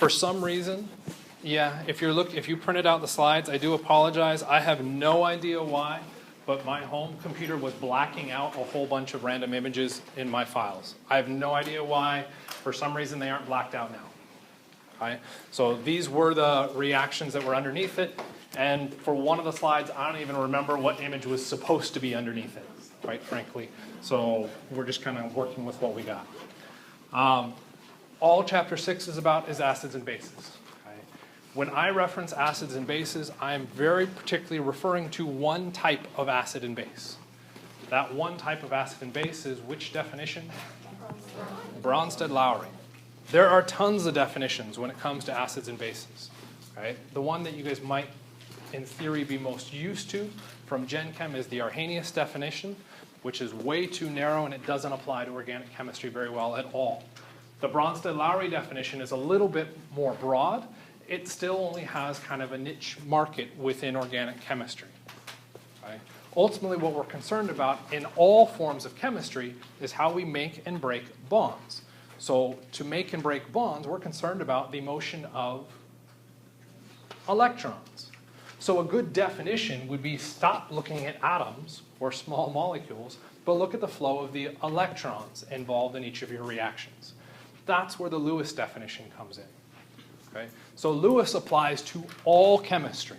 For some reason, yeah, if you printed out the slides, I do apologize. I have no idea why, but my home computer was blacking out a whole bunch of random images in my files. I have no idea why. For some reason, they aren't blacked out now. Okay? So these were the reactions that were underneath it. And for one of the slides, I don't even remember what image was supposed to be underneath it, quite frankly. So we're just kind of working with what we got. All Chapter 6 is about is acids and bases. Okay? When I reference acids and bases, I'm very particularly referring to one type of acid and base. That one type of acid and base is which definition? Bronsted-Lowry. There are tons of definitions when it comes to acids and bases. Okay? The one that you guys might, in theory, be most used to from Gen Chem is the Arrhenius definition, which is way too narrow and it doesn't apply to organic chemistry very well at all. The Bronsted-Lowry definition is a little bit more broad. It still only has kind of a niche market within organic chemistry. Okay? Ultimately, what we're concerned about in all forms of chemistry is how we make and break bonds. So to make and break bonds, we're concerned about the motion of electrons. So a good definition would be stop looking at atoms or small molecules, but look at the flow of the electrons involved in each of your reactions. That's where the Lewis definition comes in. Okay? So Lewis applies to all chemistry.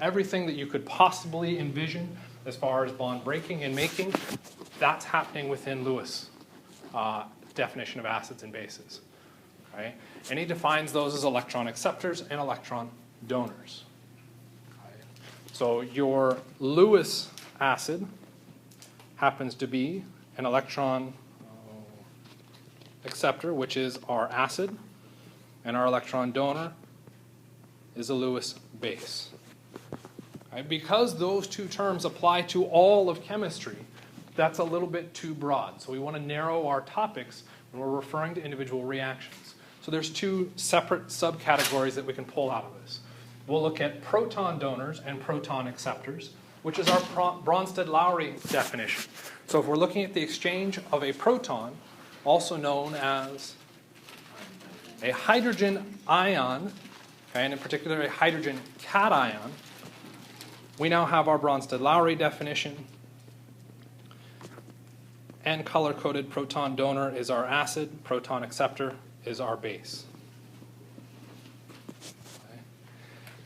Everything that you could possibly envision as far as bond breaking and making, that's happening within Lewis' definition of acids and bases. Okay? And he defines those as electron acceptors and electron donors. Okay? So your Lewis acid happens to be an electron acceptor, which is our acid, and our electron donor is a Lewis base. Okay? Because those two terms apply to all of chemistry, that's a little bit too broad. So we want to narrow our topics when we're referring to individual reactions. So there's two separate subcategories that we can pull out of this. We'll look at proton donors and proton acceptors, which is our Bronsted-Lowry definition. So if we're looking at the exchange of a proton, also known as a hydrogen ion, okay, and in particular a hydrogen cation, we now have our Bronsted-Lowry definition. And color-coded proton donor is our acid, proton acceptor is our base. Okay.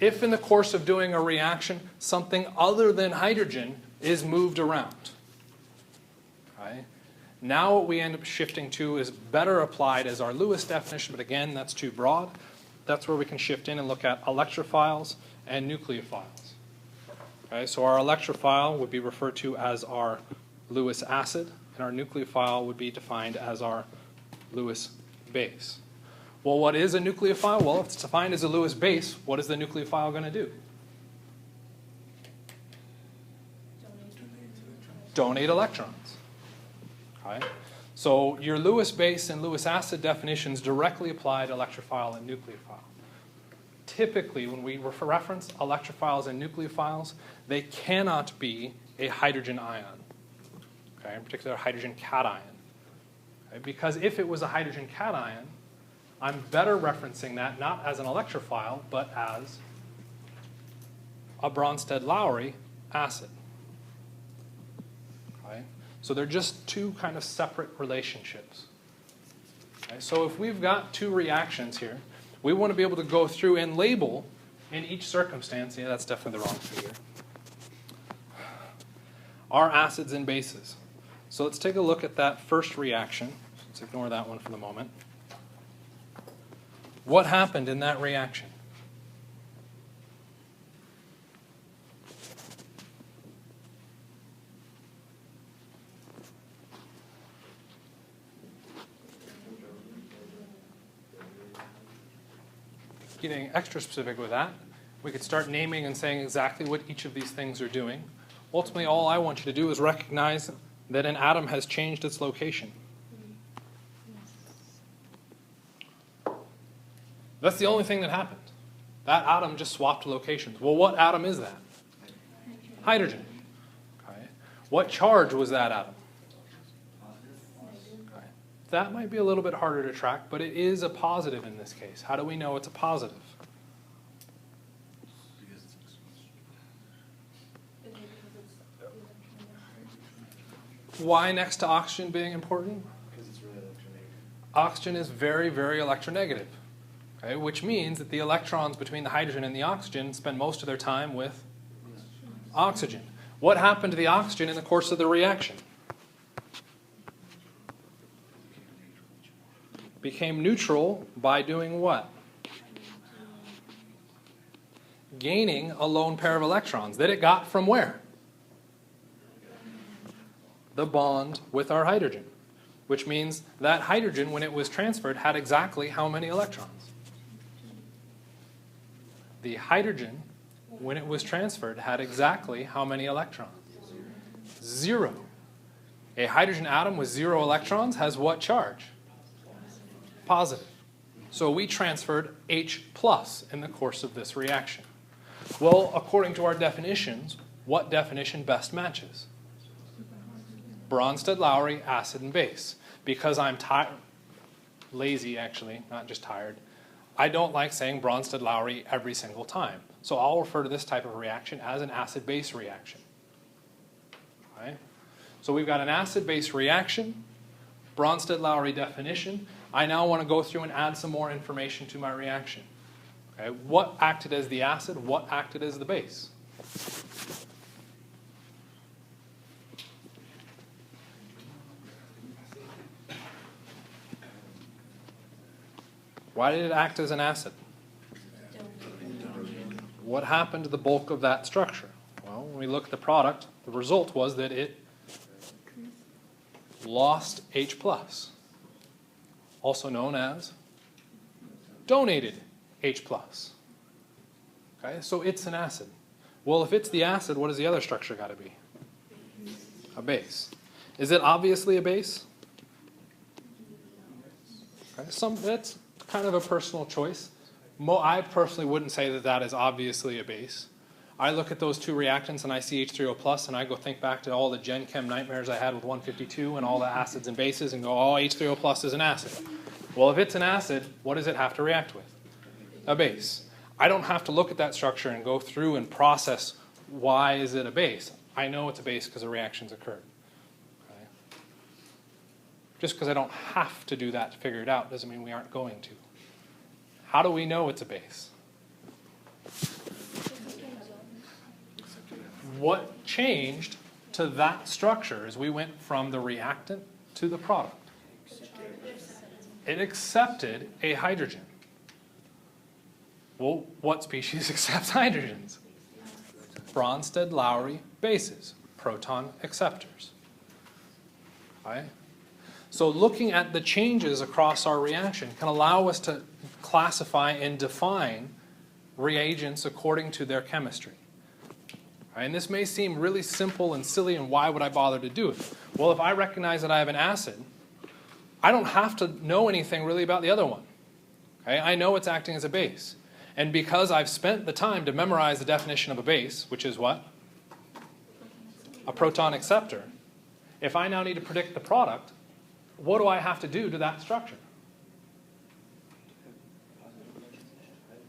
If in the course of doing a reaction, something other than hydrogen is moved around, okay, now what we end up shifting to is better applied as our Lewis definition, but again, that's too broad. That's where we can shift in and look at electrophiles and nucleophiles. Okay, so our electrophile would be referred to as our Lewis acid, and our nucleophile would be defined as our Lewis base. Well, what is a nucleophile? Well, if it's defined as a Lewis base, what is the nucleophile going to do? Donate electrons. Okay? So your Lewis base and Lewis acid definitions directly apply to electrophile and nucleophile. Typically, when we reference electrophiles and nucleophiles, they cannot be a hydrogen ion, okay, in particular hydrogen cation. Okay? Because if it was a hydrogen cation, I'm better referencing that not as an electrophile, but as a Bronsted-Lowry acid. Okay? So they're just two kind of separate relationships. Okay? So if we've got two reactions here, we want to be able to go through and label in each circumstance, yeah, that's definitely the wrong figure, our acids and bases. So let's take a look at that first reaction. Let's ignore that one for the moment. What happened in that reaction? Getting extra specific with that, we could start naming and saying exactly what each of these things are doing. Ultimately, all I want you to do is recognize that an atom has changed its location. That's the only thing that happened. That atom just swapped locations. Well, what atom is that? Hydrogen. Okay. What charge was that atom? Okay. that might be a little bit harder to track, but it is a positive in this case. How do we know it's a positive? Why next to oxygen being important? Because it's really electronegative. Oxygen is very, very electronegative, okay, which means that the electrons between the hydrogen and the oxygen spend most of their time with oxygen. What happened to the oxygen in the course of the reaction? Became neutral by doing what? Gaining a lone pair of electrons that it got from where? The bond with our hydrogen, which means that hydrogen, when it was transferred, had exactly how many electrons? The hydrogen, when it was transferred, had exactly how many electrons? 0. A hydrogen atom with 0 electrons has what charge? Positive. So we transferred H plus in the course of this reaction. Well, according to our definitions, what definition best matches? Bronsted-Lowry, acid and base. Because I'm lazy actually, not just tired, I don't like saying Bronsted-Lowry every single time. So I'll refer to this type of reaction as an acid-base reaction. Okay? So we've got an acid-base reaction, Bronsted-Lowry definition. I now want to go through and add some more information to my reaction. Okay? What acted as the acid? What acted as the base? Why did it act as an acid? What happened to the bulk of that structure? Well, when we look at the product, the result was that it lost H+, also known as donated H+. Okay, so it's an acid. Well, if it's the acid, what does the other structure got to be? A base. Is it obviously a base? Okay, that's kind of a personal choice. I personally wouldn't say that that is obviously a base. I look at those two reactants and I see H3O plus and I go think back to all the Gen Chem nightmares I had with 152 and all the acids and bases and go, oh, H3O plus is an acid. Well, if it's an acid, what does it have to react with? A base. I don't have to look at that structure and go through and process why is it a base. I know it's a base because a reaction's occurred. Okay? Just because I don't have to do that to figure it out doesn't mean we aren't going to. How do we know it's a base? What changed to that structure as we went from the reactant to the product? It accepted a hydrogen. Well, what species accepts hydrogens? Bronsted-Lowry bases, proton acceptors. Okay? So looking at the changes across our reaction can allow us to classify and define reagents according to their chemistry. Right, and this may seem really simple and silly, and why would I bother to do it? Well, if I recognize that I have an acid, I don't have to know anything really about the other one. Okay? I know it's acting as a base. And because I've spent the time to memorize the definition of a base, which is what? A proton acceptor. If I now need to predict the product, what do I have to do to that structure?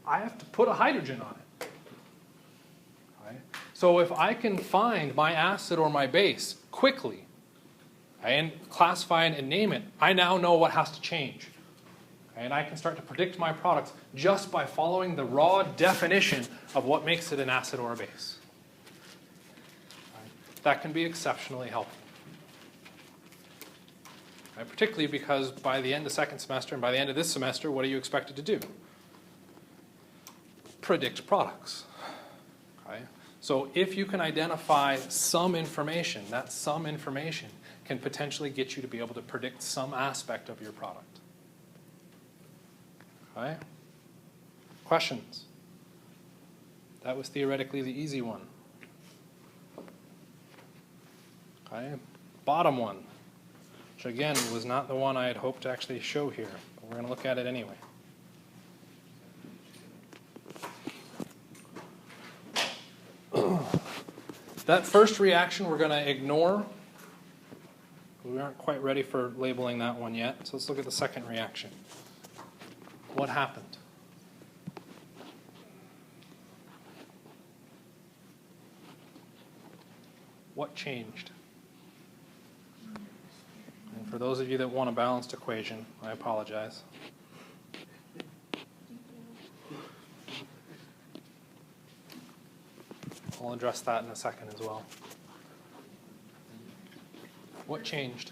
I have to put a hydrogen on it. Right? So if I can find my acid or my base quickly, and classify it and name it, I now know what has to change. And I can start to predict my products just by following the raw definition of what makes it an acid or a base. Right? That can be exceptionally helpful. Right? Particularly because by the end of the second semester and by the end of this semester, what are you expected to do? Predict products. Okay? So if you can identify some information, that some information can potentially get you to be able to predict some aspect of your product. Okay? Questions? That was theoretically the easy one. Okay? Bottom one, which again was not the one I had hoped to actually show here, but we're going to look at it anyway. That first reaction we're going to ignore. we aren't quite ready for labeling that one yet. So let's look at the second reaction. What happened? What changed? And for those of you that want a balanced equation, I apologize. I'll address that in a second as well. What changed?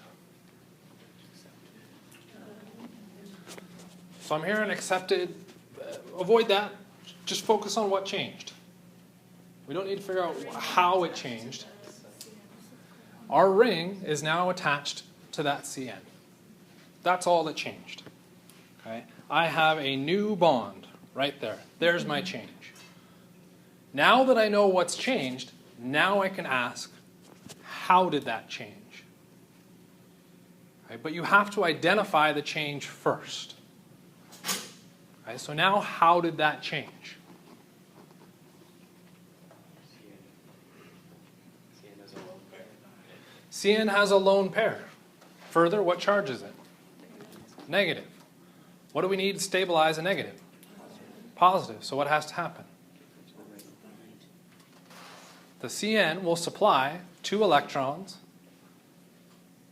So I'm hearing accepted. Avoid that. Just focus on what changed. We don't need to figure out how it changed. Our ring is now attached to that CN. That's all that changed. Okay? I have a new bond right there. There's my change. Now that I know what's changed, now I can ask, how did that change? Okay? But you have to identify the change first. Okay? So now, how did that change? CN has a lone pair. Further, what charge is it? Negative. What do we need to stabilize a negative? Positive. So what has to happen? The CN will supply 2 electrons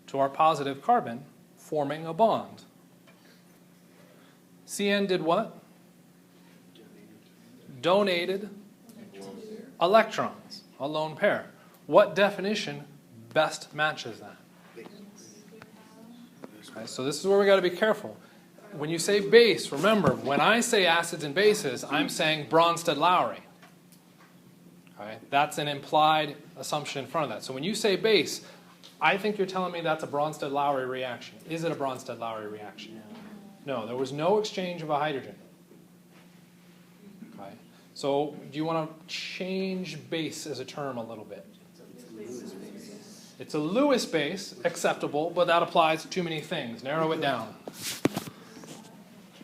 to our positive carbon, forming a bond. CN did what? Donated electrons, a lone pair. What definition best matches that? Okay, so this is where we got to be careful. When you say base, remember, when I say acids and bases, I'm saying Bronsted-Lowry. Okay, that's an implied assumption in front of that. So when you say base, I think you're telling me that's a Bronsted-Lowry reaction. Is it a Bronsted-Lowry reaction? No, there was no exchange of a hydrogen. Okay, so do you want to change base as a term a little bit? It's a Lewis base, acceptable, but that applies to too many things. Narrow it down.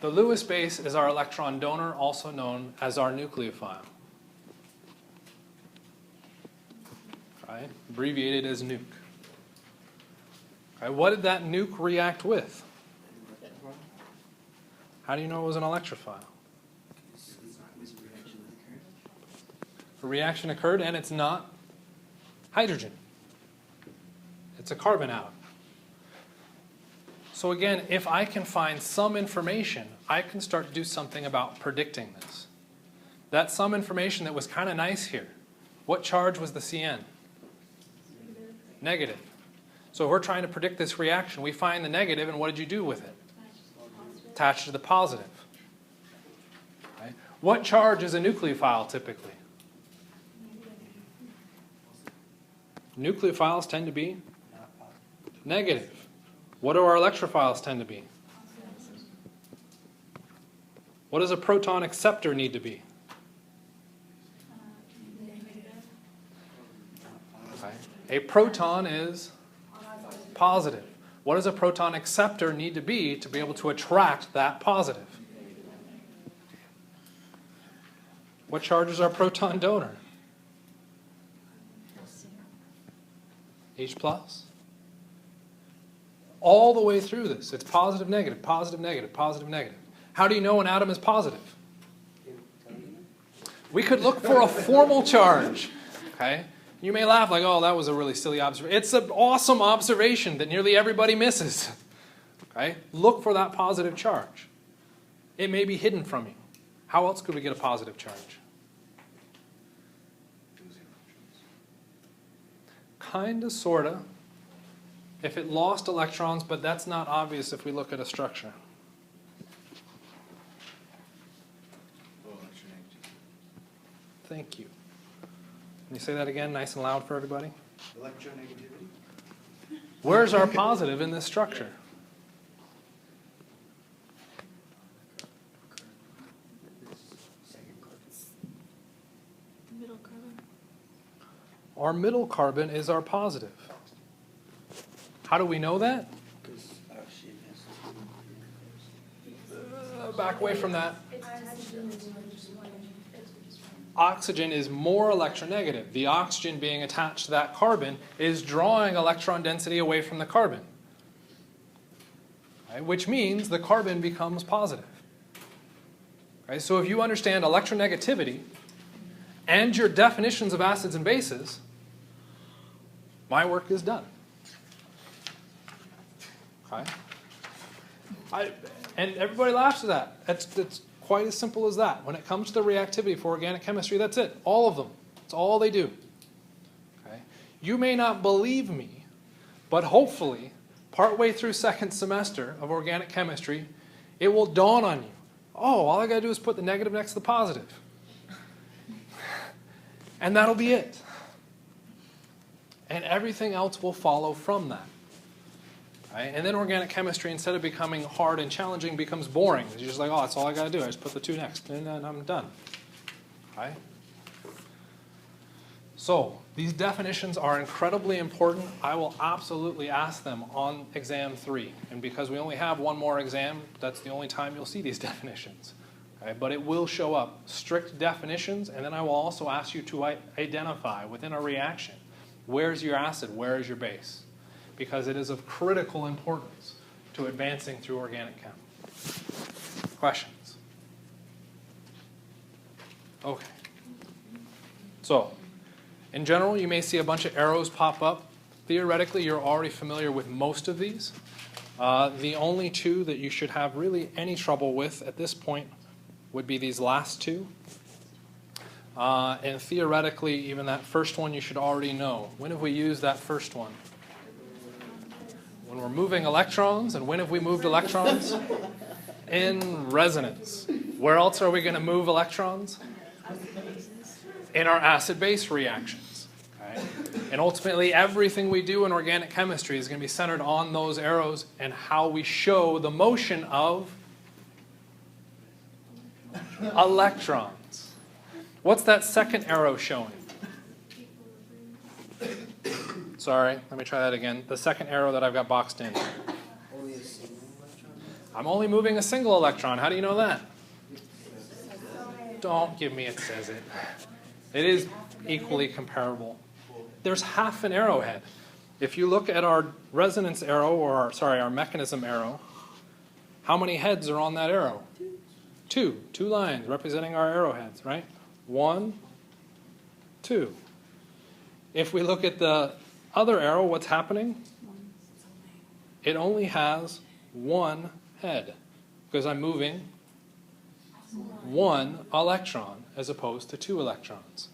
The Lewis base is our electron donor, also known as our nucleophile. Okay, abbreviated as nuke. Okay, what did that nuke react with? How do you know it was an electrophile? A reaction occurred and it's not hydrogen. It's a carbon atom. So again, if I can find some information, I can start to do something about predicting this. That's some information that was kind of nice here. What charge was the CN? Negative. So if we're trying to predict this reaction, we find the negative, and what did you do with it? Attach to the positive. Okay. What charge is a nucleophile typically? Nucleophiles tend to be negative. What do our electrophiles tend to be? What does a proton acceptor need to be? Okay. A proton is positive. What does a proton acceptor need to be able to attract that positive? What charge is our proton donor? H plus. All the way through this, it's positive, negative, positive, negative, positive, negative. How do you know an atom is positive? We could look for a formal charge. Okay? You may laugh like, oh, that was a really silly observation. It's an awesome observation that nearly everybody misses. Okay? Look for that positive charge. It may be hidden from you. How else could we get a positive charge? Kinda, sorta. If it lost electrons, but that's not obvious if we look at a structure. Thank you. Can you say that again, nice and loud for everybody? Electronegativity. Where's our positive in this structure? Middle carbon. Our middle carbon is our positive. How do we know that? Back away from that. Oxygen is more electronegative. The oxygen being attached to that carbon is drawing electron density away from the carbon. right? Which means the carbon becomes positive. Okay? So if you understand electronegativity and your definitions of acids and bases, my work is done. Okay? And everybody laughs at that. It's quite as simple as that. When it comes to the reactivity for organic chemistry, that's it. All of them. That's all they do. Okay? You may not believe me, but hopefully, partway through second semester of organic chemistry, it will dawn on you. Oh, all I got to do is put the negative next to the positive. And that'll be it. And everything else will follow from that. Right? And then organic chemistry, instead of becoming hard and challenging, becomes boring. You're just like, oh, that's all I got to do. I just put the 2 next, and then I'm done. Right? So these definitions are incredibly important. I will absolutely ask them on exam 3. And because we only have one more exam, that's the only time you'll see these definitions. Right? But it will show up strict definitions, and then I will also ask you to identify within a reaction, where's your acid, where is your base? Because it is of critical importance to advancing through organic chem. Questions? Okay. So, in general, you may see a bunch of arrows pop up. Theoretically, you're already familiar with most of these. The only 2 that you should have really any trouble with at this point would be these last 2. And theoretically, even that first one you should already know. When have we used that first one? When we're moving electrons. And when have we moved electrons? In resonance. Where else are we going to move electrons? In our acid-base reactions. Okay? And ultimately, everything we do in organic chemistry is going to be centered on those arrows and how we show the motion of electrons. What's that second arrow showing? Sorry, let me try that again. The second arrow that I've got boxed in. Only a single electron? I'm only moving a single electron. How do you know that? Don't give me it says it. It is equally comparable. There's half an arrowhead. If you look at our resonance arrow, or our mechanism arrow, how many heads are on that arrow? 2. 2 lines representing our arrowheads, right? 1, 2. If we look at the other arrow, what's happening? It only has 1 head because I'm moving 1 electron as opposed to 2 electrons.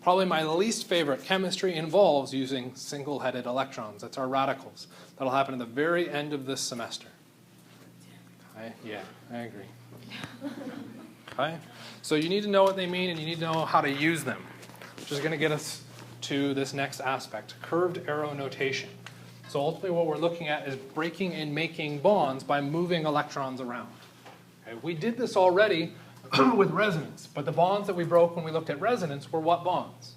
Probably my least favorite chemistry involves using single-headed electrons. That's our radicals. That'll happen at the very end of this semester. Okay? Yeah, I agree. Okay? So you need to know what they mean and you need to know how to use them, which is going to get us to this next aspect, curved arrow notation. So ultimately what we're looking at is breaking and making bonds by moving electrons around. Okay? We did this already with resonance, but the bonds that we broke when we looked at resonance were what bonds?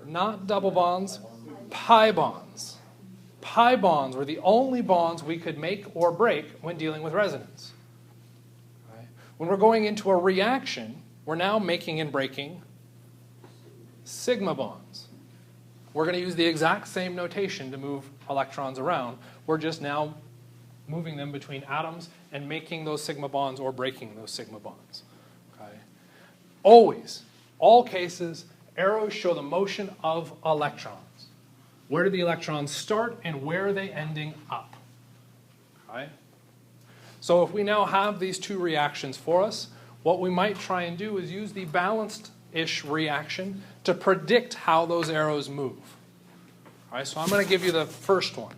Not double bonds, pi bonds. Pi bonds were the only bonds we could make or break when dealing with resonance. Okay? When we're going into a reaction, we're now making and breaking sigma bonds. We're going to use the exact same notation to move electrons around. We're just now moving them between atoms and making those sigma bonds or breaking those sigma bonds. Okay? Always, all cases, arrows show the motion of electrons. Where do the electrons start and where are they ending up? Okay? So if we now have these 2 reactions for us, what we might try and do is use the balanced-ish reaction to predict how those arrows move. All right, so I'm going to give you the first one.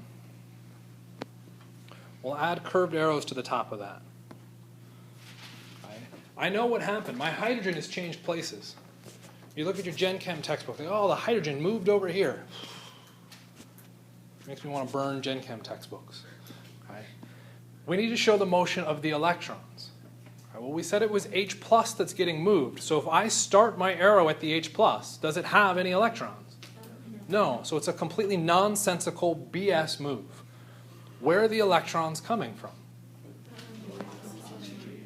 We'll add curved arrows to the top of that. Okay. I know what happened. My hydrogen has changed places. You look at your Gen Chem textbook, like, oh, the hydrogen moved over here. Makes me want to burn Gen Chem textbooks. Okay. We need to show the motion of the electrons. Okay. Well, we said it was H plus that's getting moved. So if I start my arrow at the H plus, does it have any electrons? No. So it's a completely nonsensical BS move. Where are the electrons coming from?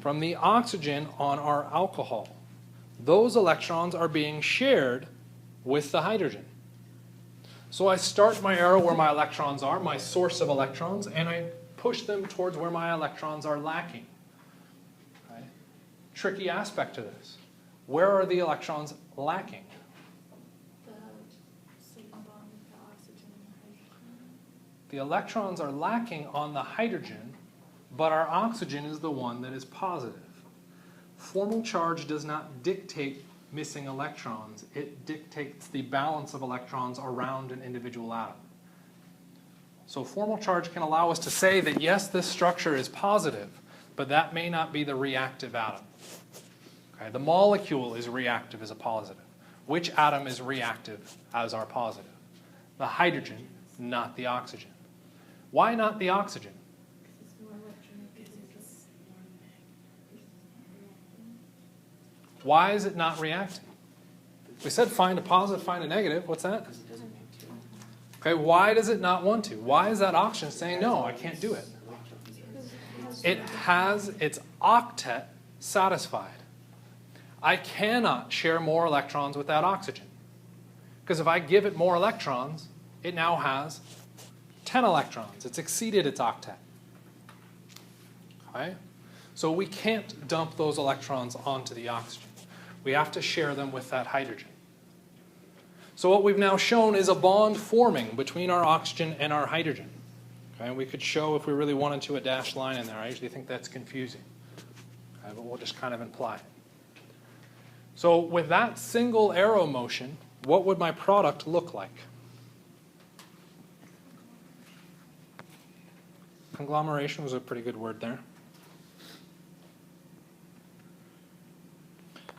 From the oxygen on our alcohol. Those electrons are being shared with the hydrogen. So I start my arrow where my electrons are, my source of electrons, and I push them towards where my electrons are lacking. Okay? Tricky aspect to this. Where are the electrons lacking? The sigma bond with the oxygen and the hydrogen. The electrons are lacking on the hydrogen, but our oxygen is the one that is positive. Formal charge does not dictate missing electrons. It dictates the balance of electrons around an individual atom. So formal charge can allow us to say that yes, this structure is positive, but that may not be the reactive atom. Okay, the molecule is reactive as a positive. Which atom is reactive as our positive? The hydrogen, not the oxygen. Why not the oxygen? It's more electronegative. Why is it not reacting? We said find a positive, find a negative. What's that? Because it doesn't make two. Okay, why does it not want to? Why is that oxygen saying, no, I can't do it? It has its octet satisfied. I cannot share more electrons with that oxygen. Because if I give it more electrons, it now has 10 electrons. It's exceeded its octet. Okay? So we can't dump those electrons onto the oxygen. We have to share them with that hydrogen. So what we've now shown is a bond forming between our oxygen and our hydrogen. Okay? We could show, if we really wanted to, a dashed line in there. I usually think that's confusing. Okay? But we'll just kind of imply it. So with that single arrow motion, what would my product look like? Conglomeration was a pretty good word there.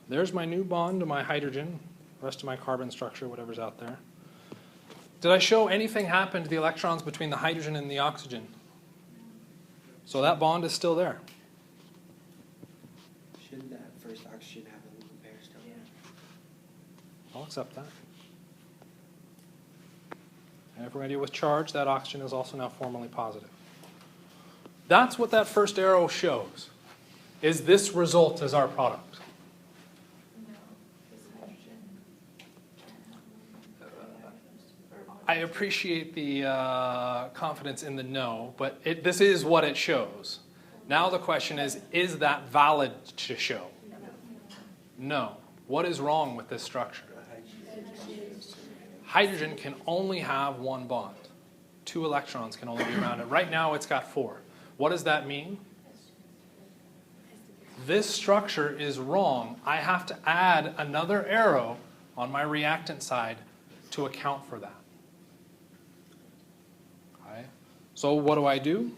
There's my new bond to my hydrogen, the rest of my carbon structure, whatever's out there. Did I show anything happen to the electrons between the hydrogen and the oxygen? So that bond is still there. Shouldn't that first oxygen have a little pair still? I'll accept that. And if we're going to deal with charge, that oxygen is also now formally positive. That's what that first arrow shows, is this result as our product. No, because hydrogen can't have I appreciate the confidence in the no, but this is what it shows. Now the question is that valid to show? No. What is wrong with this structure? Hydrogen can only have one bond. 2 electrons can only be around it. Right now it's got 4. What does that mean? This structure is wrong. I have to add another arrow on my reactant side to account for that. Okay. So what do?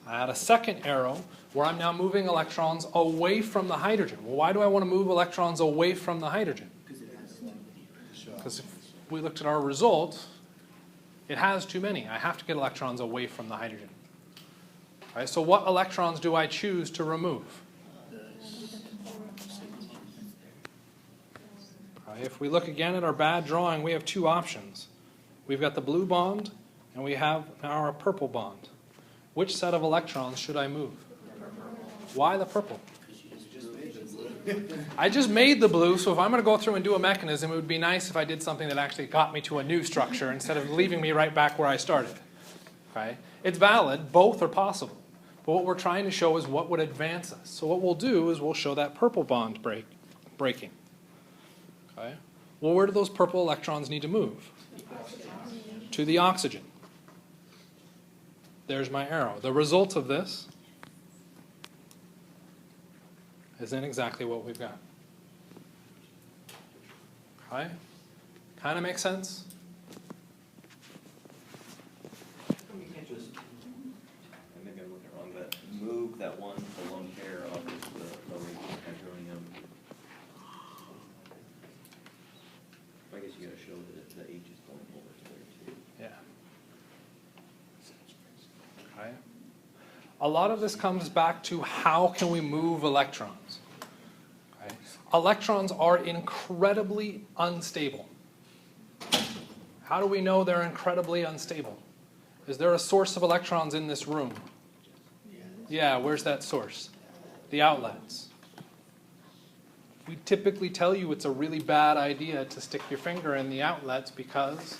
I add a second arrow where I'm now moving electrons away from the hydrogen. Well, why do I want to move electrons away from the hydrogen? Because if we looked at our result, it has too many. I have to get electrons away from the hydrogen. All right, so what electrons do I choose to remove? All right, if we look again at our bad drawing, we have 2 options. We've got the blue bond, and we have now our purple bond. Which set of electrons should I move? Why the purple? I just made the blue, so if I'm going to go through and do a mechanism, it would be nice if I did something that actually got me to a new structure instead of leaving me right back where I started. Okay? It's valid. Both are possible. But what we're trying to show is what would advance us. So what we'll do is we'll show that purple bond breaking. Okay? Well, where do those purple electrons need to move? To the oxygen. There's my arrow. The result of this isn't exactly what we've got. Okay? Kind of makes sense? You can't just, and maybe I'm looking wrong, but move that one lone pair off of the lowering hydronium. I guess you gotta show that the H is going over to there too. Yeah. Okay. A lot of this comes back to how can we move electrons. Okay. Electrons are incredibly unstable. How do we know they're incredibly unstable? Is there a source of electrons in this room? Yeah, where's that source? The outlets. we typically tell you it's a really bad idea to stick your finger in the outlets because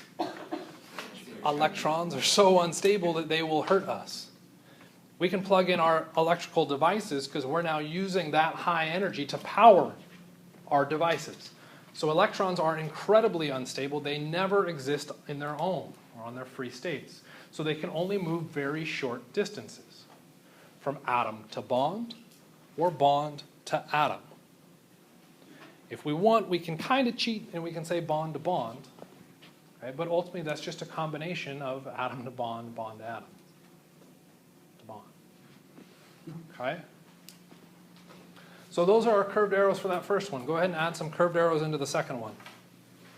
electrons are so unstable that they will hurt us. We can plug in our electrical devices because we're now using that high energy to power our devices. So electrons are incredibly unstable. They never exist in their own or on their free states. So they can only move very short distances, from atom to bond or bond to atom. If we want, we can kind of cheat and we can say bond to bond. Okay? But ultimately, that's just a combination of atom to bond, bond to atom. To bond. Okay? So those are our curved arrows for that first one. Go ahead and add some curved arrows into the second one.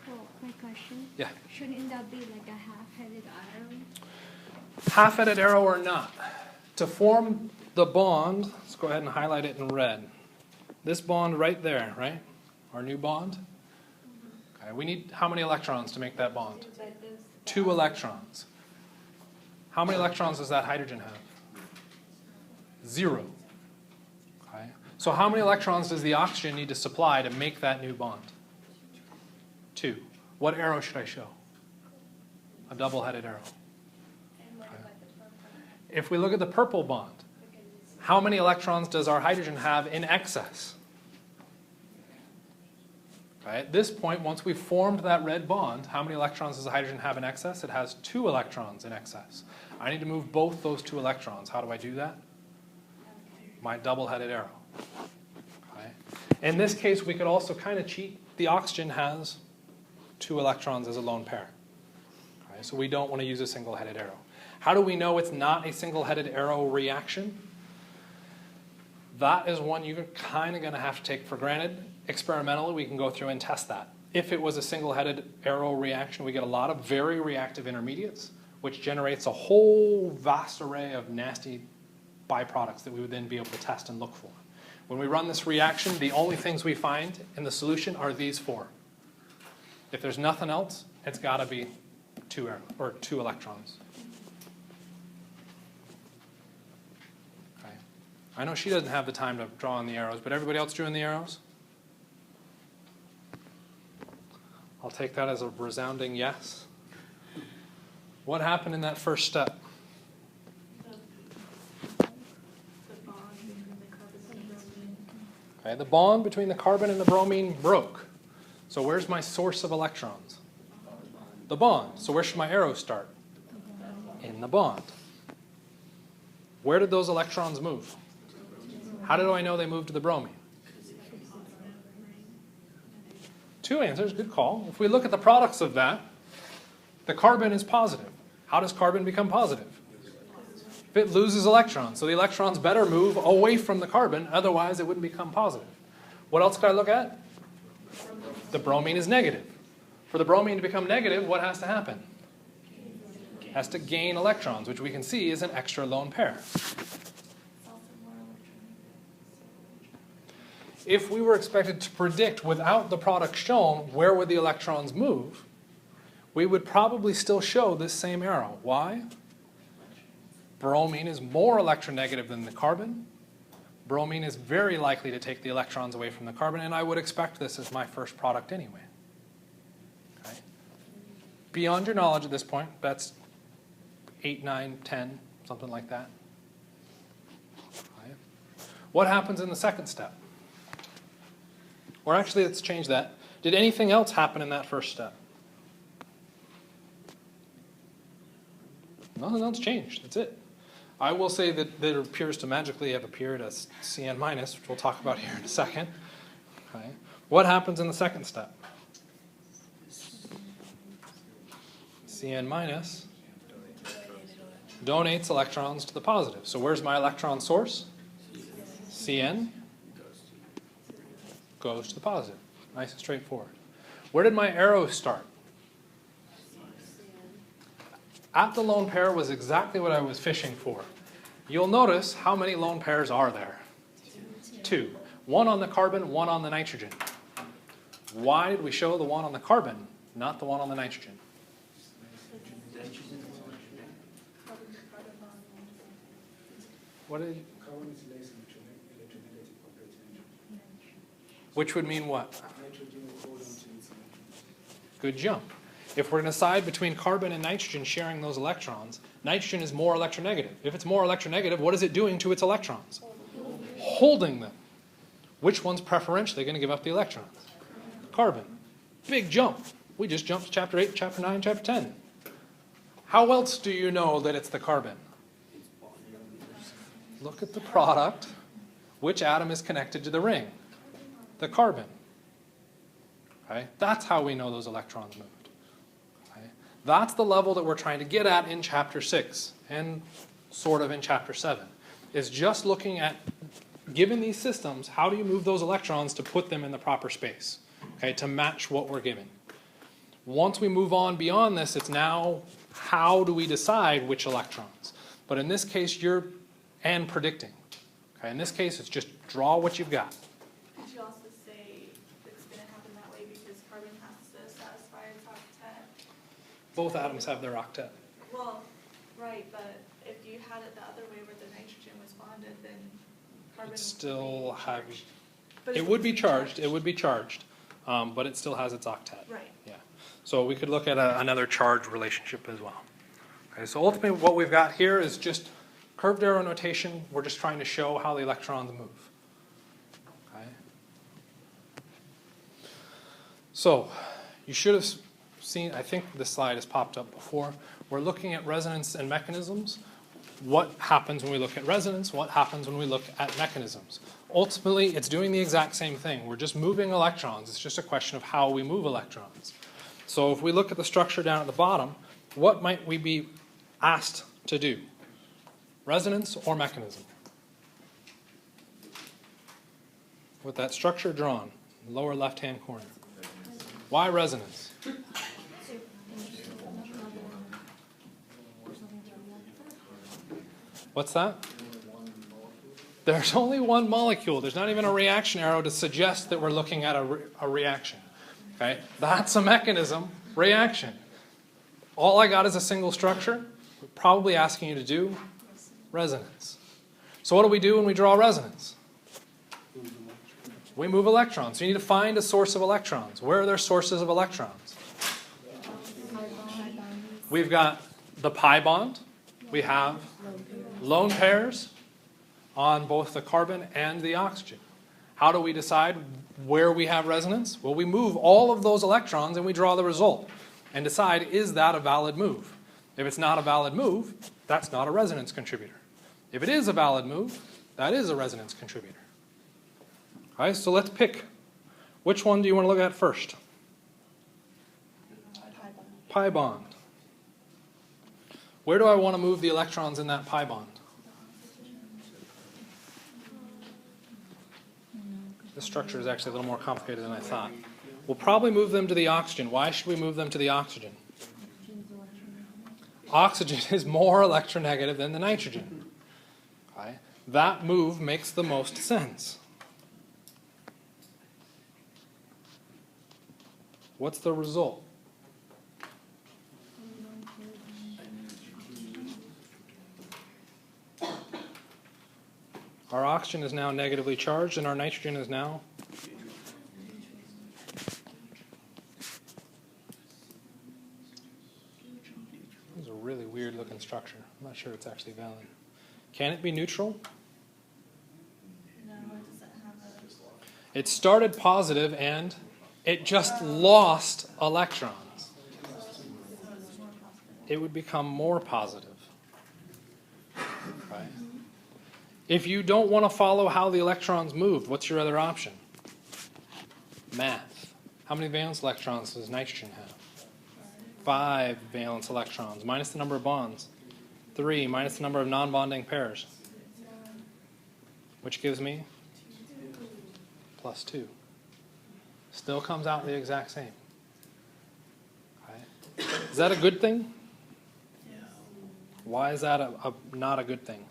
Oh, quick question. Yeah. Shouldn't that be like a half-headed arrow? Half-headed arrow or not. To form the bond, let's go ahead and highlight it in red. This bond right there, right? Our new bond. Okay, we need how many electrons to make that bond? 2 electrons. How many electrons does that hydrogen have? 0. Okay. So how many electrons does the oxygen need to supply to make that new bond? 2. What arrow should I show? A double-headed arrow. If we look at the purple bond, how many electrons does our hydrogen have in excess? Okay, at this point, once we've formed that red bond, how many electrons does the hydrogen have in excess? It has 2 electrons in excess. I need to move both those 2 electrons. How do I do that? My double-headed arrow. Okay. In this case, we could also kind of cheat. The oxygen has 2 electrons as a lone pair. Okay, so we don't want to use a single-headed arrow. How do we know it's not a single-headed arrow reaction? That is one you're kind of going to have to take for granted. Experimentally, we can go through and test that. If it was a single-headed arrow reaction, we get a lot of very reactive intermediates, which generates a whole vast array of nasty byproducts that we would then be able to test and look for. When we run this reaction, the only things we find in the solution are these 4. If there's nothing else, it's got to be 2 electrons. Okay. I know she doesn't have the time to draw on the arrows, but everybody else drew in the arrows? I'll take that as a resounding yes. What happened in that first step? Okay, the bond between the carbon and the bromine broke. So where's my source of electrons? The bond. So where should my arrow start? In the bond. Where did those electrons move? How do I know they moved to the bromine? 2 answers, good call. If we look at the products of that, the carbon is positive. How does carbon become positive? If it loses electrons. So the electrons better move away from the carbon, otherwise it wouldn't become positive. What else could I look at? The bromine is negative. For the bromine to become negative, what has to happen? It has to gain electrons, which we can see is an extra lone pair. If we were expected to predict without the product shown where would the electrons move, we would probably still show this same arrow. Why? Bromine is more electronegative than the carbon. Bromine is very likely to take the electrons away from the carbon, and I would expect this as my first product anyway. Okay. Beyond your knowledge at this point, that's 8, 9, 10, something like that. Okay. What happens in the second step? Or actually, let's change that. Did anything else happen in that first step? Nothing else changed. That's it. I will say that it appears to magically have appeared as Cn minus, which we'll talk about here in a second. Okay. What happens in the second step? Cn minus donates electrons to the positive. So where's my electron source? Cn goes to the positive. Nice and straightforward. Where did my arrow start? At the lone pair was exactly what I was fishing for. You'll notice how many lone pairs are there? 2. 1 on the carbon, 1 on the nitrogen. Why did we show the 1 on the carbon, not the 1 on the nitrogen? What did you... which would mean what? Nitrogen will hold on to its electrons. Good jump. If we're going to decide between carbon and nitrogen sharing those electrons, nitrogen is more electronegative. If it's more electronegative, what is it doing to its electrons? Holding them. Which one's preferentially going to give up the electrons? Carbon. Big jump. We just jumped to chapter 8, chapter 9, chapter 10. How else do you know that it's the carbon? Look at the product. Which atom is connected to the ring? The carbon. Okay? That's how we know those electrons moved. Okay? That's the level that we're trying to get at in chapter 6 and sort of in chapter 7. Is just looking at, given these systems, how do you move those electrons to put them in the proper space? Okay, to match what we're given. Once we move on beyond this, it's now how do we decide which electrons? But in this case, and predicting. Okay, in this case, it's just draw what you've got. Could you also say it's going to happen that way because carbon has to satisfy its octet? Both atoms have their octet. Well, right, but if you had it the other way where the nitrogen was bonded, then carbon It still would have. be charged. But It would be charged. It would be charged, but it still has its octet. Right. Yeah. So we could look at another charge relationship as well. Okay. So ultimately, what we've got here is just curved arrow notation. We're just trying to show how the electrons move. Okay. So you should have seen. I think this slide has popped up before. We're looking at resonance and mechanisms. What happens when we look at resonance? What happens when we look at mechanisms? Ultimately, it's doing the exact same thing. We're just moving electrons. It's just a question of how we move electrons. So if we look at the structure down at the bottom, what might we be asked to do? Resonance or mechanism? With that structure drawn, lower left-hand corner. Why resonance? What's that? There's only one molecule. There's not even a reaction arrow to suggest that we're looking at a reaction. Okay? That's a mechanism, reaction. All I got is a single structure. We're probably asking you to do resonance. So what do we do when we draw resonance? We move electrons. So you need to find a source of electrons. Where are there sources of electrons? We've got the pi bond. We have lone pairs on both the carbon and the oxygen. How do we decide where we have resonance? Well, we move all of those electrons and we draw the result and decide, is that a valid move? If it's not a valid move, that's not a resonance contributor. If it is a valid move, that is a resonance contributor. All right, so let's pick. Which one do you want to look at first? Pi bond. Where do I want to move the electrons in that pi bond? This structure is actually a little more complicated than I thought. We'll probably move them to the oxygen. Why should we move them to the oxygen? Oxygen is more electronegative than the nitrogen. Okay? That move makes the most sense. What's the result? Our oxygen is now negatively charged and our nitrogen is now this is a really weird looking structure. I'm not sure it's actually valid. Can it be neutral? No, it doesn't have a... It started positive and it just lost electrons. It would become more positive. Right? If you don't want to follow how the electrons moved, what's your other option? Math. How many valence electrons does nitrogen have? 5 valence electrons, minus the number of bonds. 3 minus the number of non-bonding pairs. Which gives me? Plus 2. Still comes out the exact same. Okay. Is that a good thing? Why is that not a good thing?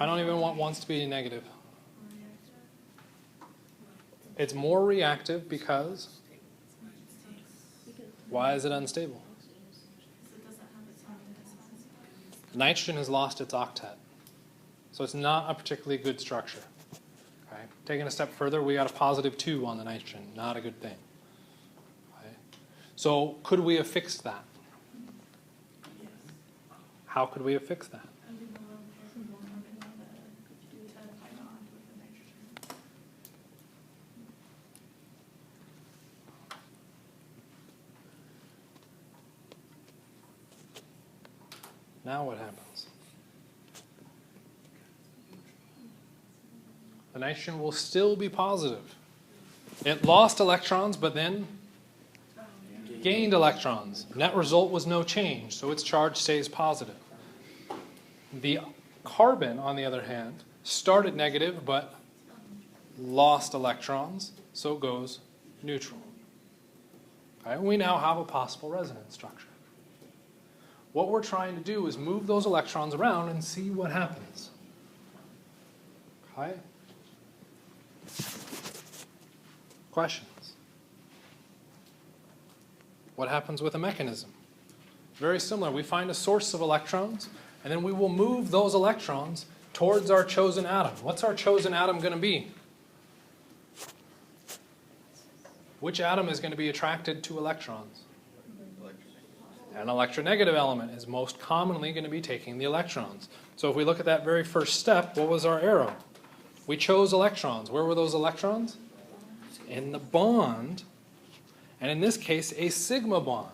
I don't even want ones to be negative. It's more reactive because why is it unstable? Nitrogen has lost its octet. So it's not a particularly good structure. Okay? Taking a step further, we got a positive 2 on the nitrogen. Not a good thing. Okay? So could we have fixed that? How could we have fixed that? Now what happens? The nitrogen will still be positive. It lost electrons, but then gained electrons. Net result was no change, so its charge stays positive. The carbon, on the other hand, started negative, but lost electrons, so goes neutral. Okay, we now have a possible resonance structure. What we're trying to do is move those electrons around and see what happens. Okay? Questions? What happens with a mechanism? Very similar. We find a source of electrons, and then we will move those electrons towards our chosen atom. What's our chosen atom going to be? Which atom is going to be attracted to electrons? An electronegative element is most commonly going to be taking the electrons. So if we look at that very first step, what was our arrow? We chose electrons. Where were those electrons? In the bond, and in this case, a sigma bond.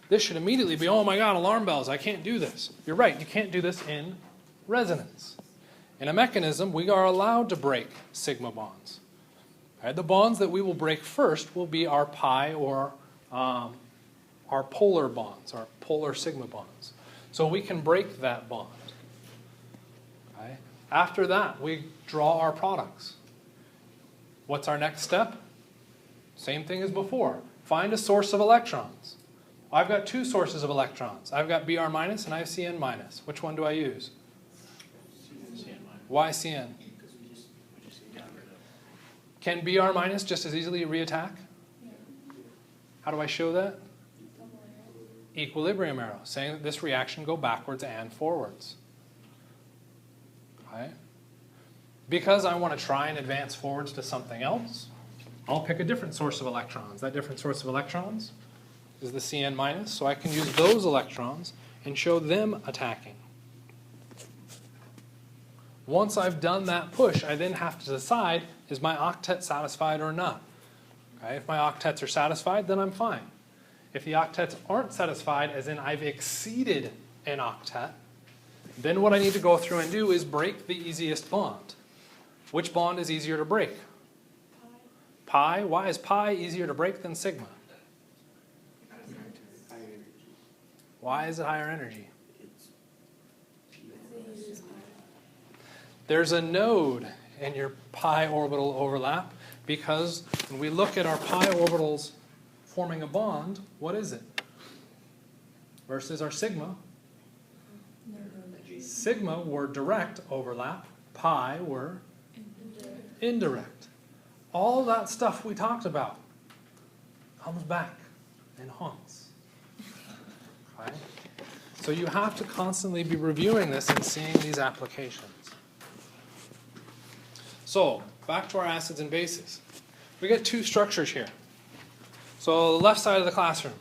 This should immediately be, oh my God, alarm bells, I can't do this. You're right, you can't do this in resonance. In a mechanism, we are allowed to break sigma bonds. Okay, the bonds that we will break first will be our pi or our polar bonds, our polar sigma bonds. So we can break that bond. Okay? After that, we draw our products. What's our next step? Same thing as before. Find a source of electrons. I've got 2 sources of electrons. I've got Br minus and I have Cn minus. Which one do I use? Why Cn? Can Br minus just as easily reattack? How do I show that? Equilibrium arrow, saying that this reaction go backwards and forwards. Okay? Because I want to try and advance forwards to something else, I'll pick a different source of electrons. That different source of electrons is the Cn minus, so I can use those electrons and show them attacking. Once I've done that push, I then have to decide, is my octet satisfied or not? Okay? If my octets are satisfied, then I'm fine. If the octets aren't satisfied, as in I've exceeded an octet, then what I need to go through and do is break the easiest bond. Which bond is easier to break? Pi. Why is pi easier to break than sigma? Why is it higher energy? There's a node in your pi orbital overlap because when we look at our pi orbitals forming a bond, what is it? Versus our sigma. Sigma were direct overlap, pi were indirect. All that stuff we talked about comes back and haunts. Okay? So you have to constantly be reviewing this and seeing these applications. So, back to our acids and bases. We get 2 structures here. So the left side of the classroom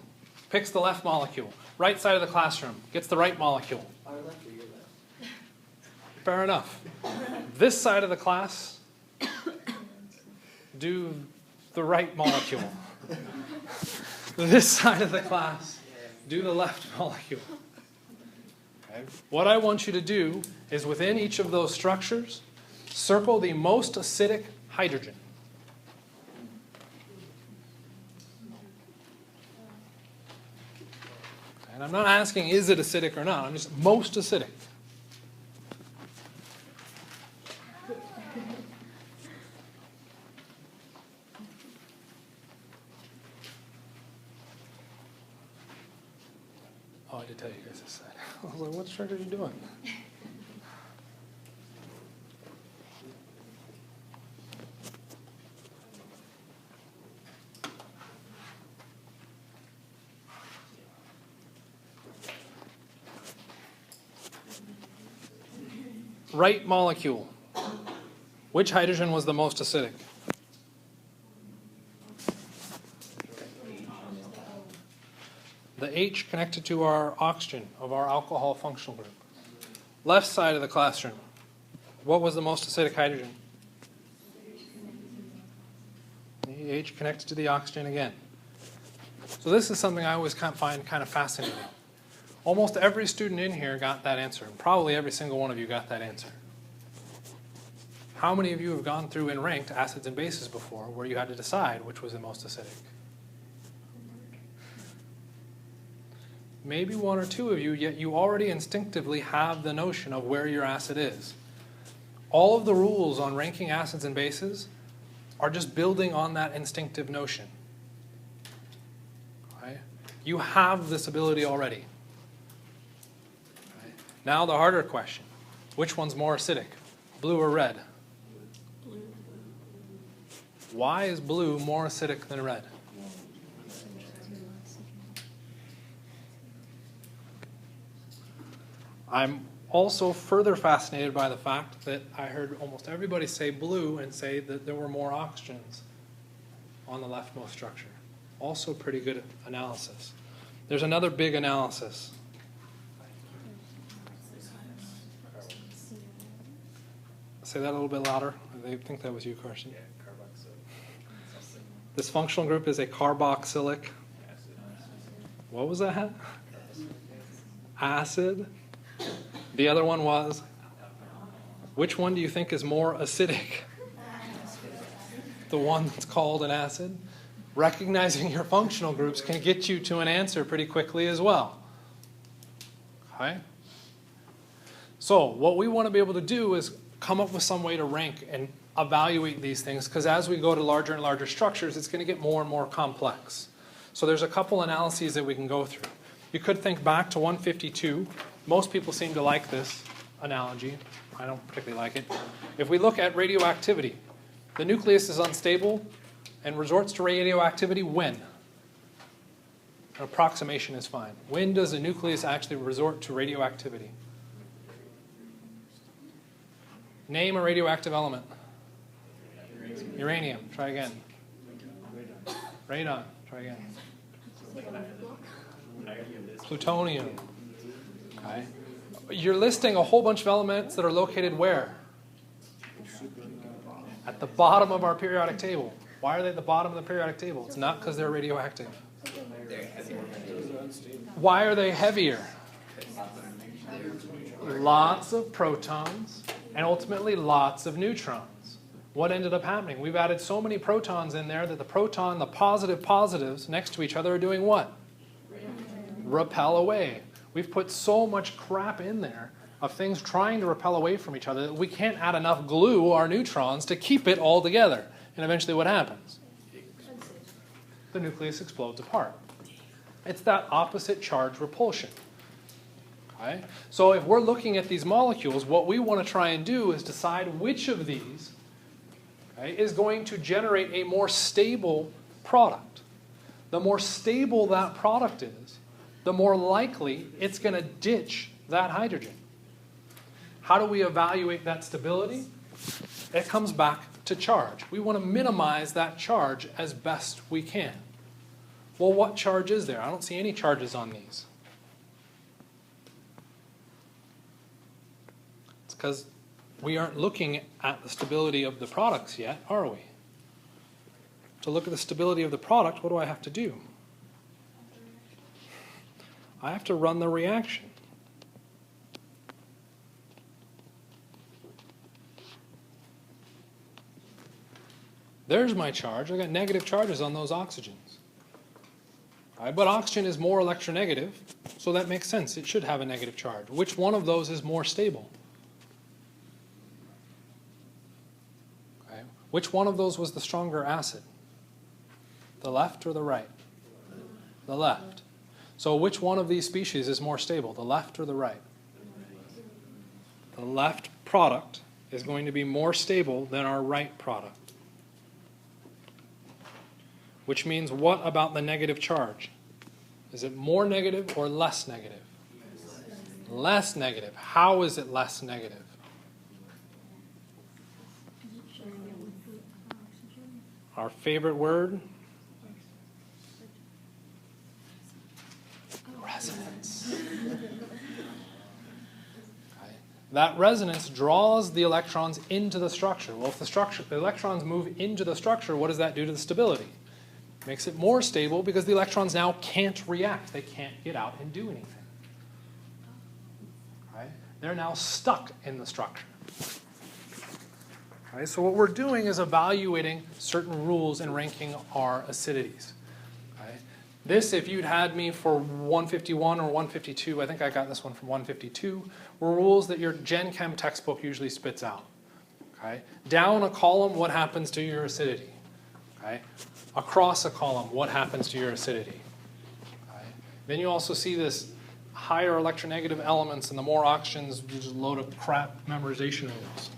picks the left molecule. Right side of the classroom gets the right molecule. Our left or your left? Fair enough. This side of the class do the right molecule. This side of the class do the left molecule. Okay. What I want you to do is within each of those structures, circle the most acidic hydrogen. And I'm not asking is it acidic or not, I'm just most acidic. Oh, I did tell you guys this side. I was like, what structure are you doing? right molecule, which hydrogen was the most acidic? The H connected to our oxygen of our alcohol functional group. Left side of the classroom, what was the most acidic hydrogen? The H connected to the oxygen again. So this is something I always find kind of fascinating. Almost every student in here got that answer, and probably every single one of you got that answer. How many of you have gone through and ranked acids and bases before where you had to decide which was the most acidic? Maybe one or two of you, yet you already instinctively have the notion of where your acid is. All of the rules on ranking acids and bases are just building on that instinctive notion. Right? You have this ability already. Right? Now the harder question. Which one's more acidic, blue or red? Why is blue more acidic than red? I'm also further fascinated by the fact that I heard almost everybody say blue and say that there were more oxygens on the leftmost structure. Also pretty good analysis. There's another big analysis. Say that a little bit louder. I think that was you, Carson. Yeah, carboxyl. This functional group is a carboxylic. What was that? Acid. The other one was? Which one do you think is more acidic? The one that's called an acid? Recognizing your functional groups can get you to an answer pretty quickly as well. Okay? So what we want to be able to do is come up with some way to rank and evaluate these things, because as we go to larger and larger structures, it's going to get more and more complex. So there's a couple analyses that we can go through. You could think back to 152. Most people seem to like this analogy. I don't particularly like it. If we look at radioactivity, the nucleus is unstable and resorts to radioactivity when? An approximation is fine. When does a nucleus actually resort to radioactivity? Name a radioactive element. Uranium. Try again. Radon. Try again. Plutonium. Okay. You're listing a whole bunch of elements that are located where? At the bottom of our periodic table. Why are they at the bottom of the periodic table? It's not because they're radioactive. Why are they heavier? Lots of protons and ultimately lots of neutrons. What ended up happening? We've added so many protons in there that the positive positives next to each other are doing what? Repel away. We've put so much crap in there of things trying to repel away from each other that we can't add enough glue, our neutrons, to keep it all together. And eventually what happens? The nucleus explodes apart. It's that opposite charge repulsion. Okay? So if we're looking at these molecules, what we want to try and do is decide which of these, okay, is going to generate a more stable product. The more stable that product is, the more likely it's going to ditch that hydrogen. How do we evaluate that stability? It comes back to charge. We want to minimize that charge as best we can. Well, what charge is there? I don't see any charges on these. It's because we aren't looking at the stability of the products yet, are we? To look at the stability of the product, what do I have to do? I have to run the reaction. There's my charge. I've got negative charges on those oxygens. All right, but oxygen is more electronegative, so that makes sense. It should have a negative charge. Which one of those is more stable? Okay. Which one of those was the stronger acid? The left or the right? The left. So which one of these species is more stable, the left or the right? The left product is going to be more stable than our right product. Which means what about the negative charge? Is it more negative or less negative? Less negative. How is it less negative? our favorite word, resonance. Okay. That resonance draws the electrons into the structure. Well, if the electrons move into the structure, what does that do to the stability? Makes it more stable because the electrons now can't react. They can't get out and do anything. Right? They're now stuck in the structure. Right? So what we're doing is evaluating certain rules and ranking our acidities. Right? This, if you'd had me for 151 or 152, I think I got this one from 152, were rules that your Gen Chem textbook usually spits out. Okay? Down a column, what happens to your acidity? Okay? Across a column, what happens to your acidity? Okay? Then you also see this higher electronegative elements and the more oxygens, just a load of crap memorization rules.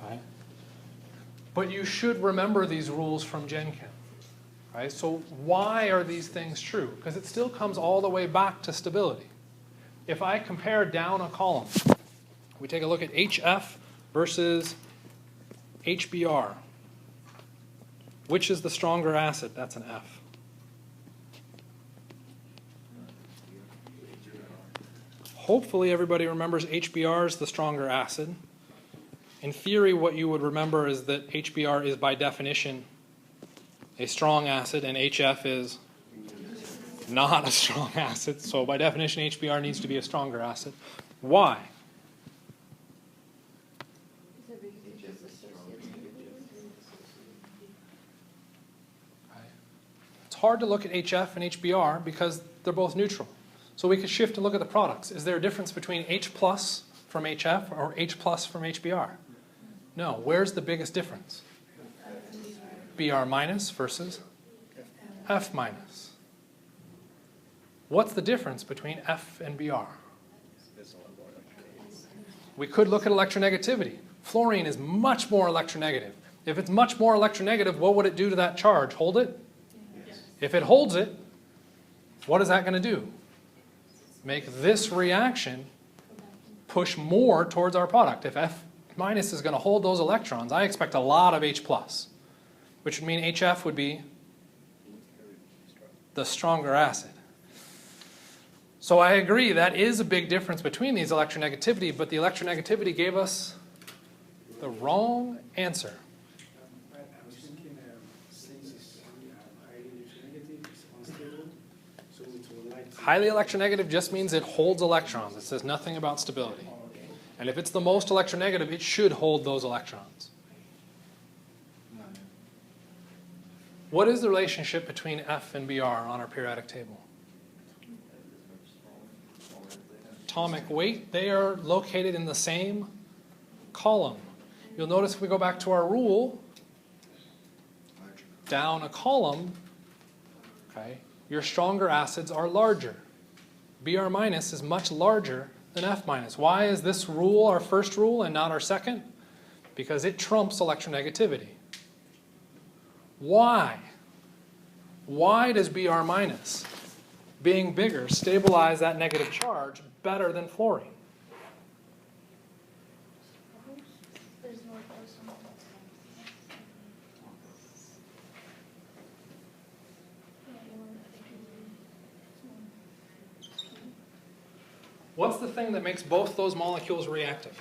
Okay? But you should remember these rules from Gen Chem. Right? So why are these things true? Because it still comes all the way back to stability. If I compare down a column, we take a look at HF versus HBr. Which is the stronger acid? That's an F. Hopefully everybody remembers HBr is the stronger acid. In theory, what you would remember is that HBr is by definition a strong acid and HF is not a strong acid. So by definition, HBr needs to be a stronger acid. Why? It's hard to look at HF and HBr because they're both neutral. So we could shift and look at the products. Is there a difference between H plus from HF or H plus from HBr? No. Where's the biggest difference? Br minus versus F minus. What's the difference between F and Br? We could look at electronegativity. Fluorine is much more electronegative. If it's much more electronegative, what would it do to that charge? Hold it? If it holds it, what is that going to do? Make this reaction push more towards our product. If F minus is going to hold those electrons, I expect a lot of H plus, which would mean HF would be the stronger acid. So I agree, that is a big difference between these electronegativity, but the electronegativity gave us the wrong answer. I was thinking, since it's highly electronegative, it's unstable, so it will like to... Highly electronegative just means it holds electrons. It says nothing about stability. And if it's the most electronegative, it should hold those electrons. What is the relationship between F and Br on our periodic table? Atomic weight. They are located in the same column. You'll notice if we go back to our rule, down a column, okay, your stronger acids are larger. Br minus is much larger than F minus. Why is this rule our first rule and not our second? Because it trumps electronegativity. Why? Why does Br minus, being bigger, stabilize that negative charge better than fluorine? There's no person. What's the thing that makes both those molecules reactive?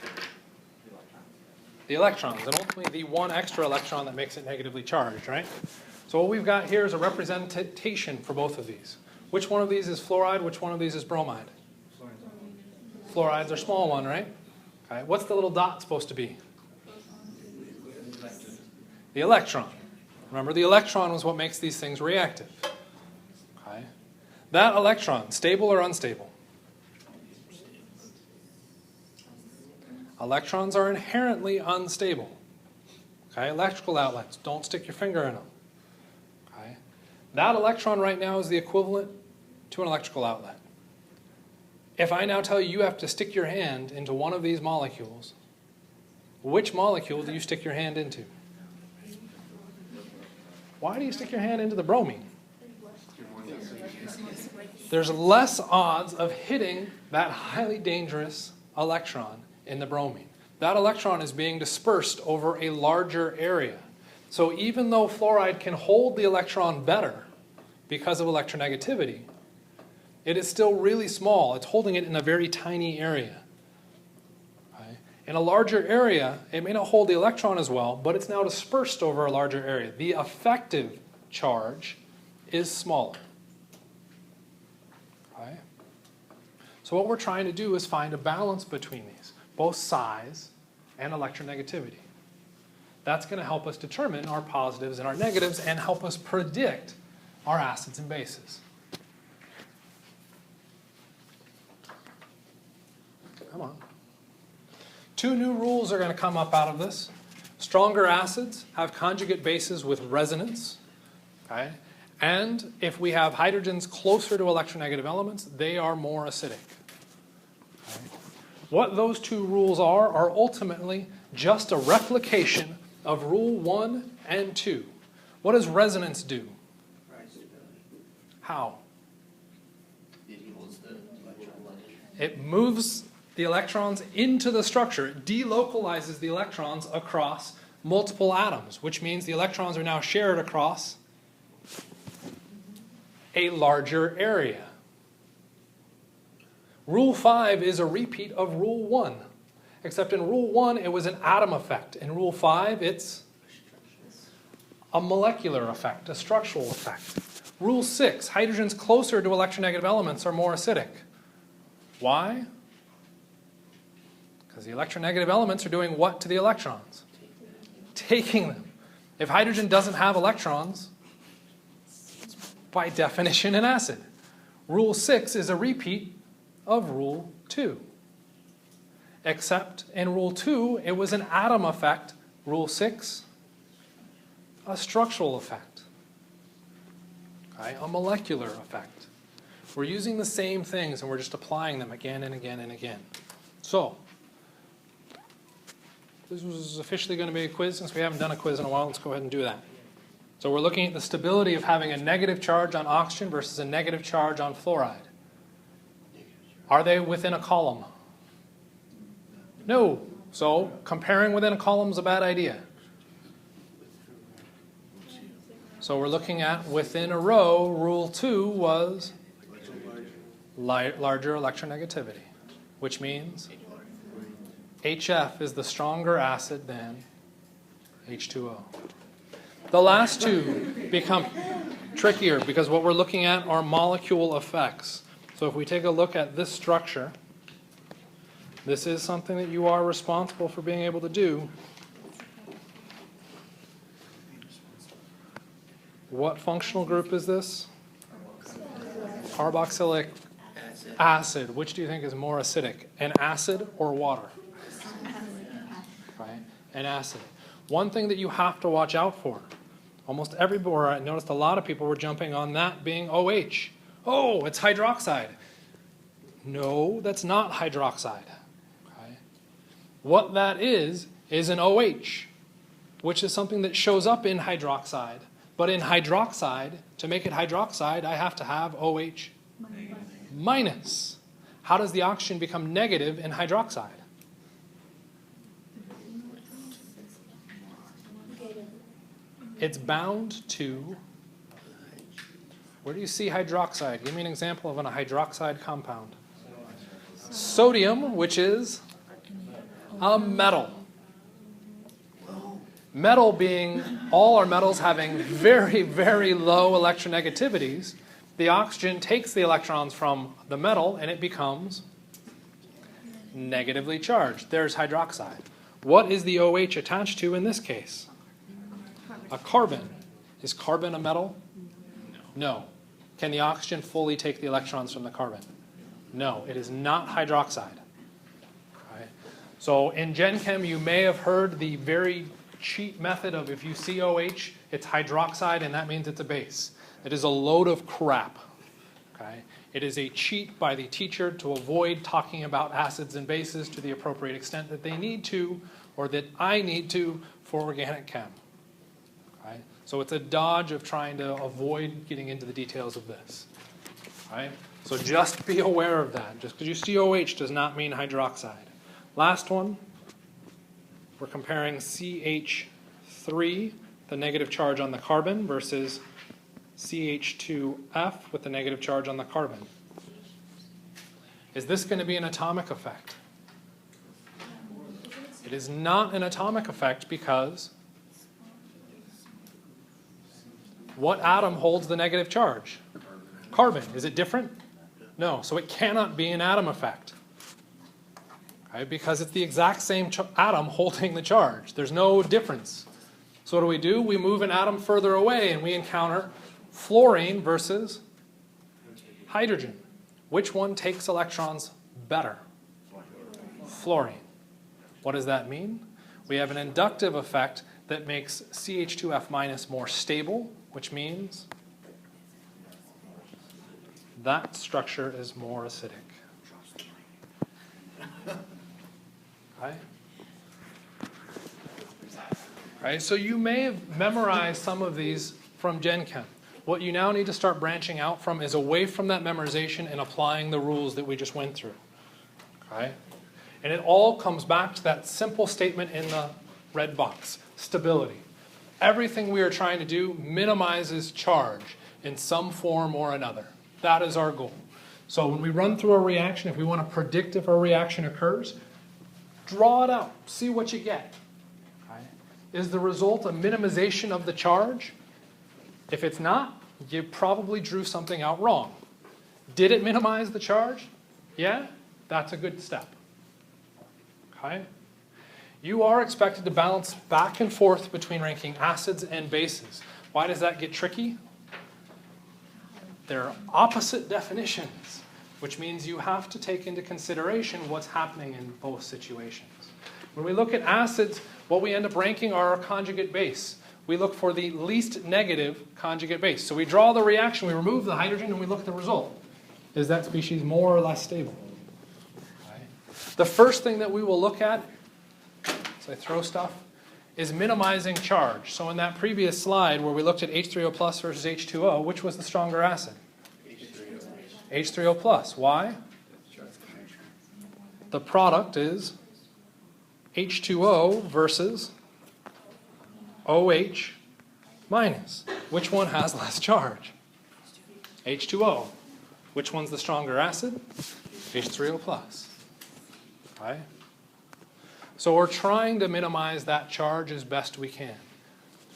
The electrons, and ultimately the one extra electron that makes it negatively charged, right? So what we've got here is a representation for both of these. Which one of these is fluoride? Which one of these is bromide? Fluoride's our small one, right? Okay. What's the little dot supposed to be? The electron. Remember, the electron was what makes these things reactive. Okay. That electron, stable or unstable? Electrons are inherently unstable. Okay. Electrical outlets, don't stick your finger in them. Okay. That electron right now is the equivalent to an electrical outlet. If I now tell you you have to stick your hand into one of these molecules, which molecule do you stick your hand into? Why do you stick your hand into the bromine? There's less odds of hitting that highly dangerous electron in the bromine. That electron is being dispersed over a larger area. So even though fluoride can hold the electron better because of electronegativity, it is still really small. It's holding it in a very tiny area. Okay? In a larger area, it may not hold the electron as well, but it's now dispersed over a larger area. The effective charge is smaller. Okay? So what we're trying to do is find a balance between these, both size and electronegativity. That's going to help us determine our positives and our negatives and help us predict our acids and bases. Come on. Two new rules are going to come up out of this. Stronger acids have conjugate bases with resonance. Okay? And if we have hydrogens closer to electronegative elements, they are more acidic. Okay? What those two rules are ultimately just a replication of rule 1 and 2. What does resonance do? How? It moves the electrons into the structure. It delocalizes the electrons across multiple atoms, which means the electrons are now shared across a larger area. Rule 5 is a repeat of Rule 1, except in Rule 1 it was an atom effect. In Rule 5 it's a molecular effect, a structural effect. Rule 6, hydrogens closer to electronegative elements are more acidic. Why? Because the electronegative elements are doing what to the electrons? Taking them. If hydrogen doesn't have electrons, by definition an acid. Rule 6 is a repeat of Rule 2. Except in Rule 2, it was an atom effect. Rule 6, a structural effect. Okay? A molecular effect. We're using the same things and we're just applying them again and again and again. So, this was officially going to be a quiz. Since we haven't done a quiz in a while, let's go ahead and do that. So we're looking at the stability of having a negative charge on oxygen versus a negative charge on fluoride. Are they within a column? No. So comparing within a column is a bad idea. So we're looking at within a row, Rule 2 was larger electronegativity, which means HF is the stronger acid than H2O. The last two become trickier because what we're looking at are molecule effects. So if we take a look at this structure, this is something that you are responsible for being able to do. What functional group is this? Carboxylic acid. Which do you think is more acidic, an acid or water? Right? An acid. One thing that you have to watch out for, almost everywhere I noticed a lot of people were jumping on that being OH. Oh, it's hydroxide. No, that's not hydroxide. Okay? What that is an OH, which is something that shows up in hydroxide. But in hydroxide, to make it hydroxide, I have to have OH minus. How does the oxygen become negative in hydroxide? It's bound to, where do you see hydroxide? Give me an example of a hydroxide compound. Sodium, which is a metal. Metal being all our metals having very, very low electronegativities, the oxygen takes the electrons from the metal and it becomes negatively charged. There's hydroxide. What is the OH attached to in this case? A carbon. Is carbon a metal? No. Can the oxygen fully take the electrons from the carbon? No, it is not hydroxide. Okay. So in Gen Chem, you may have heard the very cheap method of if you see OH, it's hydroxide and that means it's a base. It is a load of crap. Okay. It is a cheat by the teacher to avoid talking about acids and bases to the appropriate extent that they need to, or that I need to for organic chem. Okay. So it's a dodge of trying to avoid getting into the details of this. Right? So just be aware of that. Just because you see OH does not mean hydroxide. Last one. We're comparing CH3 the negative charge on the carbon versus CH2F with the negative charge on the carbon. Is this going to be an atomic effect? It is not an atomic effect because what atom holds the negative charge? Carbon. Is it different? No. So it cannot be an atom effect. Okay? Because it's the exact same atom holding the charge. There's no difference. So what do? We move an atom further away and we encounter fluorine versus hydrogen. Which one takes electrons better? Fluorine. What does that mean? We have an inductive effect that makes CH2F minus more stable, which means that structure is more acidic. Okay? Right, so you may have memorized some of these from Gen Chem. What you now need to start branching out from is away from that memorization and applying the rules that we just went through. Okay? And it all comes back to that simple statement in the red box, stability. Everything we are trying to do minimizes charge in some form or another. That is our goal. So when we run through a reaction, if we want to predict if a reaction occurs, draw it out, see what you get. Okay? Is the result a minimization of the charge? If it's not, you probably drew something out wrong. Did it minimize the charge? Yeah, that's a good step. Okay? You are expected to balance back and forth between ranking acids and bases. Why does that get tricky? They're opposite definitions, which means you have to take into consideration what's happening in both situations. When we look at acids, what we end up ranking are our conjugate base. We look for the least negative conjugate base. So we draw the reaction, we remove the hydrogen, and we look at the result. Is that species more or less stable? Okay. The first thing that we will look at, so I throw stuff, is minimizing charge. So in that previous slide where we looked at H3O plus versus H2O, which was the stronger acid? H3O plus. Why? The product is H2O versus OH minus. Which one has less charge? H2O. Which one's the stronger acid? H3O plus. Right? So we're trying to minimize that charge as best we can.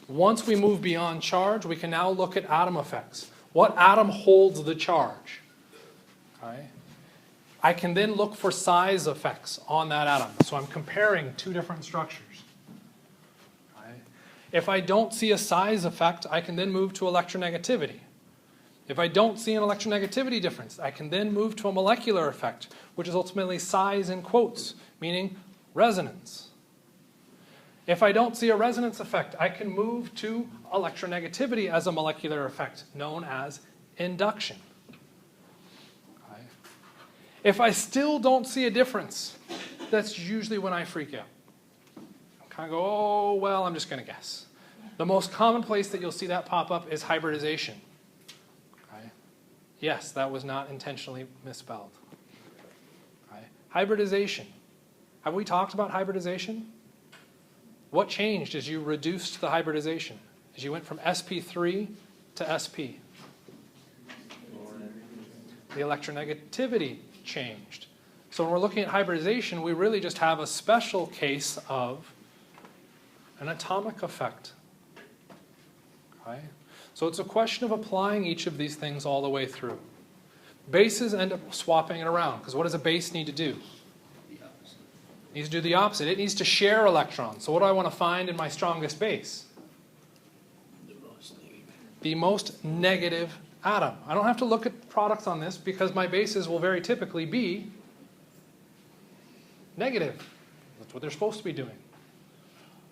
Once we move beyond charge, we can now look at atom effects. What atom holds the charge? Okay. I can then look for size effects on that atom. So I'm comparing two different structures. Okay. If I don't see a size effect, I can then move to electronegativity. If I don't see an electronegativity difference, I can then move to a molecular effect, which is ultimately size in quotes, meaning resonance. If I don't see a resonance effect, I can move to electronegativity as a molecular effect, known as induction. Okay. If I still don't see a difference, that's usually when I freak out. I kind of go, oh, well, I'm just going to guess. The most common place that you'll see that pop up is hybridization. Okay. Yes, that was not intentionally misspelled. Okay. Hybridization. Have we talked about hybridization? What changed as you reduced the hybridization? As you went from sp3 to sp? The electronegativity changed. So when we're looking at hybridization, we really just have a special case of an atomic effect. Okay? So it's a question of applying each of these things all the way through. Bases end up swapping it around, because what does a base need to do? It needs to do the opposite. It needs to share electrons. So what do I want to find in my strongest base? The most negative atom. I don't have to look at products on this because my bases will very typically be negative. That's what they're supposed to be doing.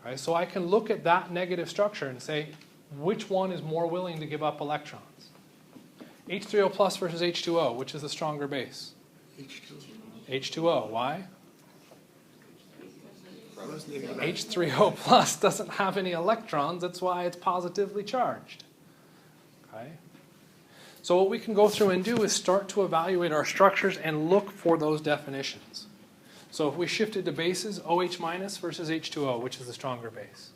All right, so I can look at that negative structure and say, which one is more willing to give up electrons? H3O plus versus H2O, which is the stronger base? H2O. Why? H3O plus doesn't have any electrons. That's why it's positively charged. Okay? So what we can go through and do is start to evaluate our structures and look for those definitions. So if we shifted to bases, OH minus versus H2O, which is the stronger base?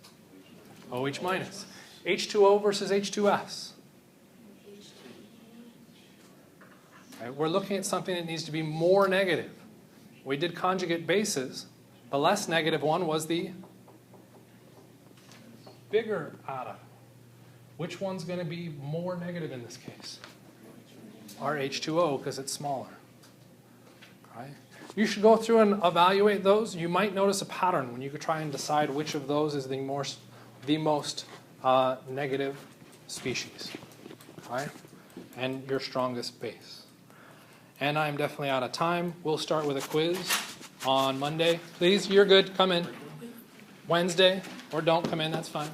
OH minus. H2O versus H2S. Right, we're looking at something that needs to be more negative. We did conjugate bases. The less negative one was the bigger atom. Which one's going to be more negative in this case? Our H2O, because it's smaller. Right? You should go through and evaluate those. You might notice a pattern when you could try and decide which of those is the most negative species. Right? And your strongest base. And I'm definitely out of time. We'll start with a quiz on Monday. Please, you're good. Come in. Wednesday, or don't come in. That's fine.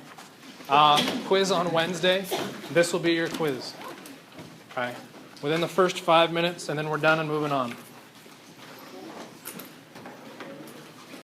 Quiz on Wednesday. This will be your quiz. Okay. Within the first 5 minutes, and then we're done and moving on.